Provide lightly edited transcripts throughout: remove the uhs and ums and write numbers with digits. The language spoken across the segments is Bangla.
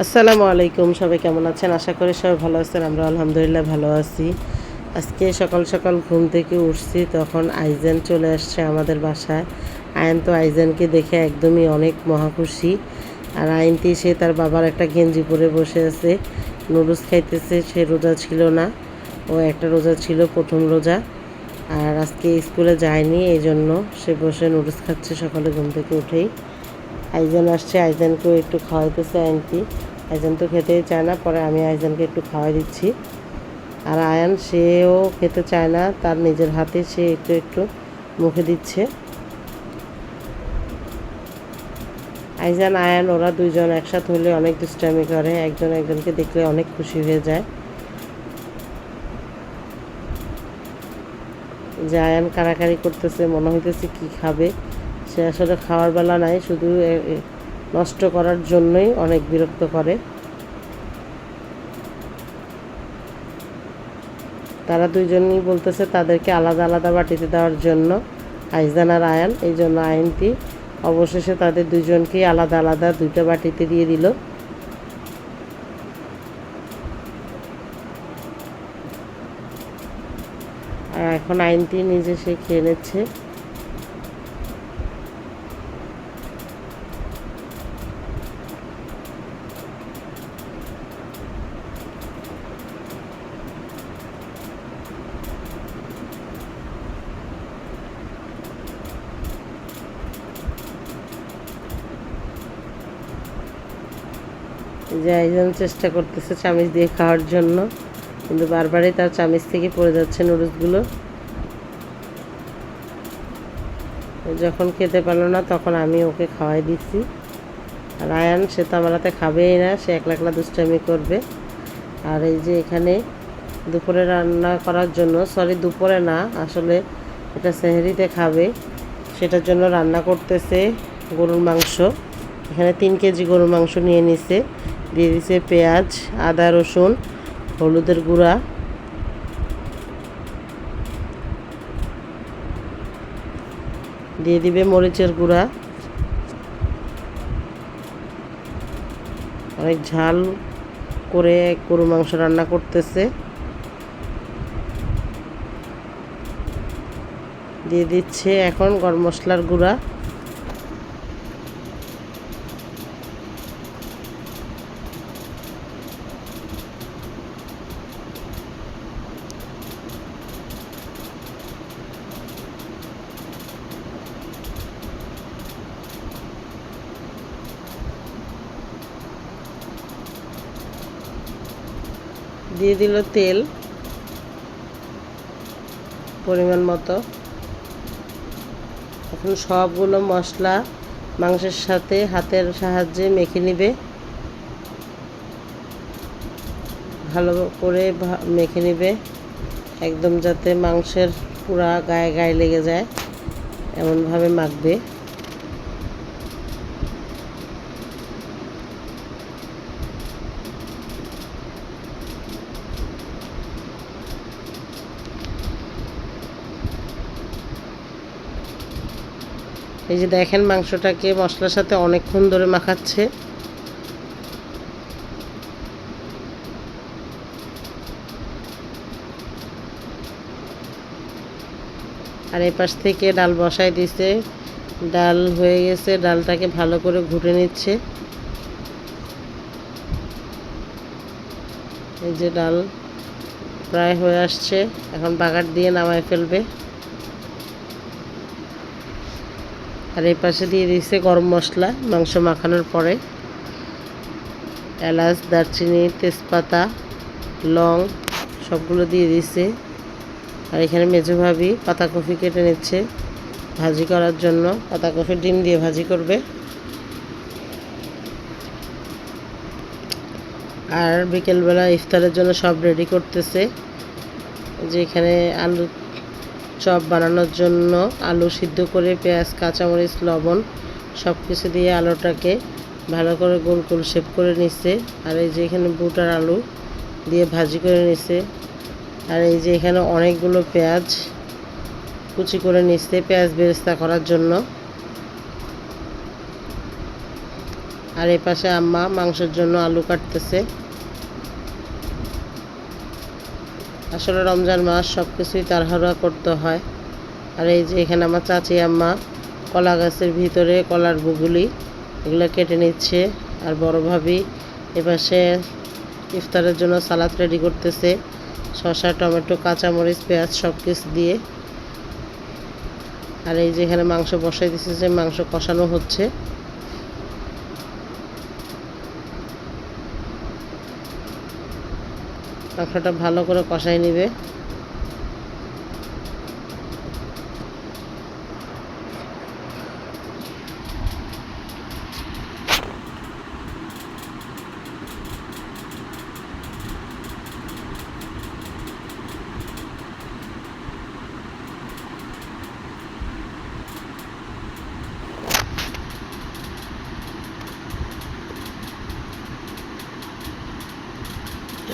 আসসালামু আলাইকুম। সবাই কেমন আছেন? আশা করি সবাই ভালো আছেন। আমরা আলহামদুলিল্লাহ ভালো আছি। আজকে সকাল সকাল ঘুম থেকে উঠছি, তখন আইজান চলে আসছে আমাদের বাসায়। আয়ান তো আইজানকে দেখে একদমই অনেক মহা খুশি। আর আইনটি সে তার বাবার একটা গেঞ্জি পরে বসে আছে, নুডলস খাইতেছে। সে রোজা ছিল না, ও একটা রোজা ছিল, প্রথম রোজা। আর আজকে স্কুলে যায়নি, এই জন্য সে বসে নুডলস খাচ্ছে সকালে ঘুম থেকে উঠেই। আইজান আসছে, আইজানকেও একটু খাওয়াইতেছে আন্টি। আইজান তো খেতেই চায় না, পরে আমি আইজানকে একটু খাওয়াই দিচ্ছি। আর আয়ান সেও খেতে চায় না, তার নিজের হাতে সে একটু একটু মুখে দিচ্ছে। আইজান আয়ান ওরা দুইজন একসাথে হলে অনেক দুষ্টামি করে, একজন একজনকে দেখলে অনেক খুশি হয়ে যায়। যে আয়ান কাড়াকাড়ি করতেছে, মনে হইতেছে কি খাবে। সে আসলে খাওয়ার বেলা নাই, শুধু নষ্ট করার জন্যই অনেক বিরক্ত করে। তারা দুইজনই বলতেছে তাদেরকে আলাদা আলাদা বাটিতে দেওয়ার জন্য, আইজান আর আয়ান। এই জন্য আইনটি অবশেষে তাদের দুজনকেই আলাদা আলাদা দুইটা বাটিতে দিয়ে দিল। আর এখন আইনটি নিজে সে খেয়ে নিচ্ছে। যে আইজান চেষ্টা করতেছে চামিচ দিয়ে খাওয়ার জন্য, কিন্তু বারবারই তার চামিচ থেকে পড়ে যাচ্ছে নুডলসগুলো। যখন খেতে পারলো না তখন আমি ওকে খাওয়াই দিচ্ছি। আর আয়ান সে তো আমার হাতে খাবেই না, সে একলা একলা দুষ্টামি করবে। আর এই যে এখানে দুপুরে রান্না করার জন্য, দুপুরে না আসলে এটা সেহরিতে খাবে, সেটার জন্য রান্না করতেছে গরুর মাংস। এখানে 3 কেজি গরুর মাংস নিয়ে নিছে, দিয়ে দিছে পেঁয়াজ, আদা, রসুন, হলুদের গুঁড়া, দিয়ে দিবে মরিচের গুঁড়া। অনেক ঝাল করে গরুর মাংস রান্না করতেছে। দিয়ে দিচ্ছে এখন গরম মশলার গুঁড়া। দিয়ে দিল তেল পরিমাণ মতো। এখন সবগুলো মশলা মাংসের সাথে হাতের সাহায্যে মেখে নিবে, ভালো করে মেখে নিবে, একদম যাতে মাংসের পুরা গায়ে গায়ে লেগে যায় এমনভাবে মাখবে। এই যে দেখেন মাংসটাকে মশলার সাথে অনেকক্ষণ ধরে মাখাচ্ছে। আর এই পাশ থেকে ডাল বসাই দিছে, ডাল হয়ে গেছে, ডালটাকে ভালো করে ঘুটে নিচ্ছে। এই যে ডাল প্রায় হয়ে আসছে, এখন বাগার দিয়ে নামায় ফেলবে। আর এই পাশে দিয়ে দিচ্ছে গরম মশলা, মাংস মাখানোর পরে এলাচ, দারচিনি, তেজপাতা, লং সবগুলো দিয়ে দিচ্ছে। আর এখানে মেজো ভাবি পাতাকপি কেটে নিচ্ছে ভাজি করার জন্য, পাতাকপি ডিম দিয়ে ভাজি করবে। আর বিকেলবেলা ইফতারের জন্য সব রেডি করতেছে। যে এখানে আলু চপ বানানোর জন্য আলু সিদ্ধ করে পেঁয়াজ, কাঁচামরিচ, লবণ সব কিছু দিয়ে আলুটাকে ভালো করে গোল গোল শেপ করে নিচ্ছে। আর এই যে এখানে বুট আর আলু দিয়ে ভাজি করে নিচ্ছে। আর এই যে এখানে অনেকগুলো পেঁয়াজ কুচি করে নিচ্ছে পেঁয়াজ বেরেস্তা করার জন্য। আর এই পাশে আম্মা মাংসের জন্য আলু কাটতেছে। আসলে রমজান মাস সব কিছুই তাড়াহুড়া করতে হয়। আর এই যে এখানে আমার চাচি আম্মা কলা গাছের ভিতরে কলার বুগুলি এগুলো কেটে নিচ্ছে। আর বড় ভাবি এপাশে ইফতারের জন্য সালাদ রেডি করতেছে, শসা, টমেটো, কাঁচামরিচ, পেঁয়াজ সব কিছু দিয়ে। আর এই যে এখানে মাংস বসাই দিচ্ছে, যে মাংস কষানো হচ্ছে। মাংসটা ভালো করে কষাই নিবে।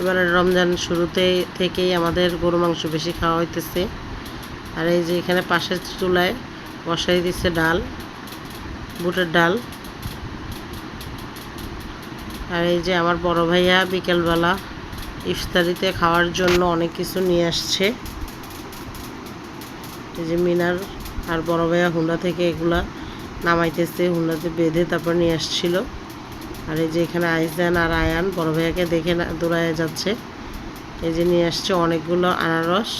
এবারে রমজান থেকেই আমাদের গরু মাংস বেশি খাওয়া হইতেছে। আর এই যে এখানে পাশের চুলায় বসাই দিচ্ছে ডাল, বুটের ডাল। আর এই যে আমার বড় ভাইয়া বিকেলবেলা ইফতারিতে খাওয়ার জন্য অনেক কিছু নিয়ে আসছে। এই যে মিনার আর বড় ভাইয়া হুন্ডা থেকে এগুলা নামাইতেছে, হুন্ডাতে বেঁধে তারপর নিয়ে আসছিল। আর এই যে এখানে আইজান আর আয়ান বড় ভাইয়াকে দেখে দৌড়ায় যাচ্ছে। এই যে নিয়ে আসছে অনেকগুলো আনারস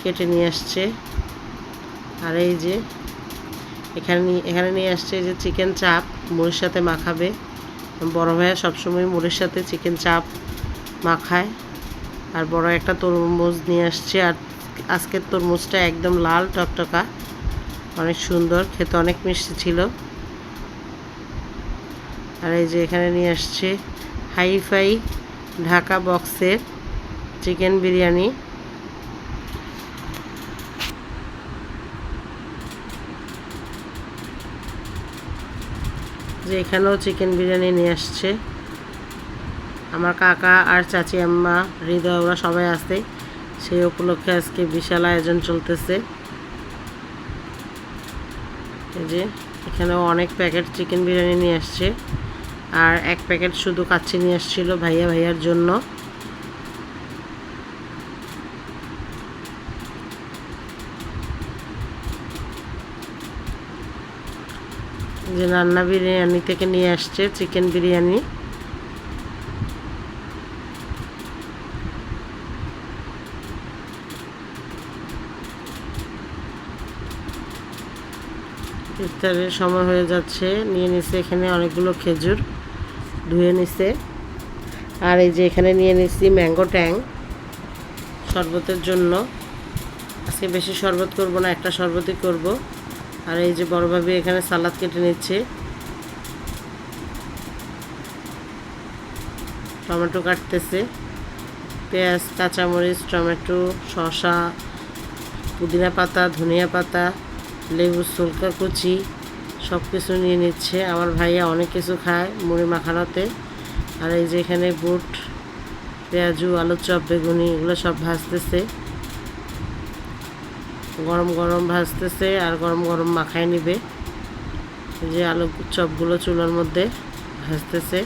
কেটে নিয়ে আসছে। আর এই যে এখানে নিয়ে আসছে যে চিকেন চাপ মুড়ির সাথে মাখাবে। বড় ভাইয়া সবসময় মুড়ির সাথে চিকেন চাপ মাখায়। আর বড় একটা তরমুজ নিয়ে আসছে। আর আজকের তরমুজটা একদম লাল টকটকা, অনেক সুন্দর খেতে, অনেক মিষ্টি ছিল। আর এই যে এখানে নিয়ে আসছে হাইফাই ঢাকা বক্সের চিকেন বিরিয়ানি। যে এখানেও চিকেন বিরিয়ানি নিয়ে আসছে। আমার কাকা আর চাচি আম্মা, হৃদয়, ওরা সবাই আছে। সেই উপলক্ষে আজকে বিশাল আয়োজন চলতেছে। এই যে এখানেও অনেক প্যাকেট চিকেন বিরিয়ানি নিয়ে আসছে। আর এক প্যাকেট শুধু কাচ্চি নিয়ে আসছিল ভাইয়ার জন্য। যে রান্না বিরিয়ানি থেকে নিয়ে আসছে চিকেন বিরিয়ানি। ইফতারের সময় হয়ে যাচ্ছে। নিয়ে নিছে এখানে অনেকগুলো খেজুর, ধুয়ে নিছে। আর এই যে এখানে নিয়ে নিচ্ছি ম্যাঙ্গো ট্যাং শরবতের জন্য। আজকে বেশি শরবত করব না, একটা শরবতই করব। আর এই যে বড় ভাবি এখানে সালাদ কেটে নিচ্ছে, টমেটো কাটতেছে, পেঁয়াজ, কাঁচামরিচ, টমেটো, শসা, পুদিনা পাতা, ধনিয়া পাতা, লেবু সুলকা কুচি সব কিছু নিয়ে নিচ্ছে। আমার ভাইয়া অনেক কিছু খায় মুড়ি মাখানোতে। আর এই যে এখানে বুট, পেঁয়াজু, আলুর চপ, বেগুনি এগুলো সব ভাজতেছে, গরম গরম ভাজতেছে আর গরম গরম মাখায় নিবে। এই যে আলু চপগুলো চুলার মধ্যে ভাজতেছে।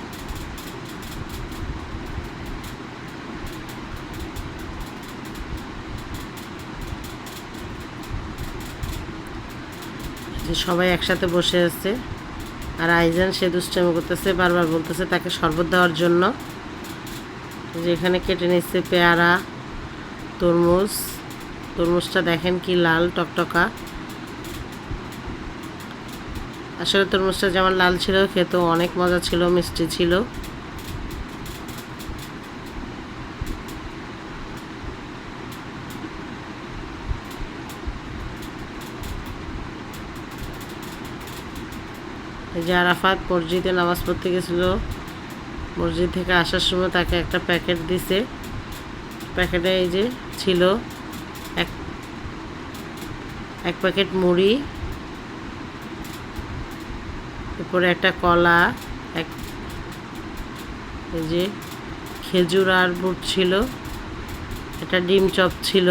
যে সবাই একসাথে বসে আছে। আর আইজান সে দুষ্টামি করতেছে, বারবার বলতেছে তাকে শরবত দেওয়ার জন্য। যে এখানে কেটে নিচ্ছে পেয়ারা, তরমুজটা দেখেন কি লাল টকটকা। আসলে তরমুজটা যেমন লাল ছিল খেতেও অনেক মজা ছিল, মিষ্টি ছিল। যে আরাফাত মসজিদে নামাজ পড়তে গেছিল, মসজিদ থেকে আসার সময় তাকে একটা প্যাকেট দিছে। প্যাকেটে এই যে ছিল এক প্যাকেট মুড়ি, এরপরে একটা কলা, এই যে খেজুর আর বুট ছিল, একটা ডিম চপ ছিল,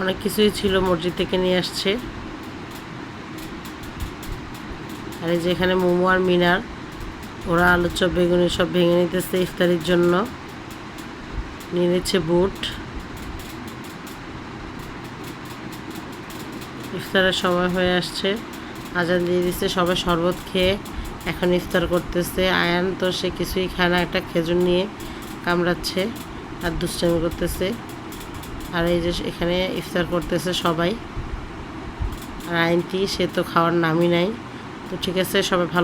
অনেক কিছুই ছিল মসজিদ থেকে নিয়ে আসছে। আর এই যে এখানে মোমো আর মিনার ওরা আলুর চপ বেগুনি সব ভেঙে নিতেছে ইফতারির জন্য। নিয়ে নিচ্ছে বুট। ইফতারের সময় হয়ে আসছে, আজান দিয়ে দিচ্ছে, সবাই শরবত খেয়ে এখন ইফতার করতেছে। আয়ান তো সে কিছুই খায় না, একটা খেজুর নিয়ে কামড়াচ্ছে আর দুষ্টামি করতেছে। আর এই যে এখানে ইফতার করতেছে সবাই। আর আইনটি সে তো খাওয়ার নামই নাই। তো ঠিক আছে, সবাই ভালো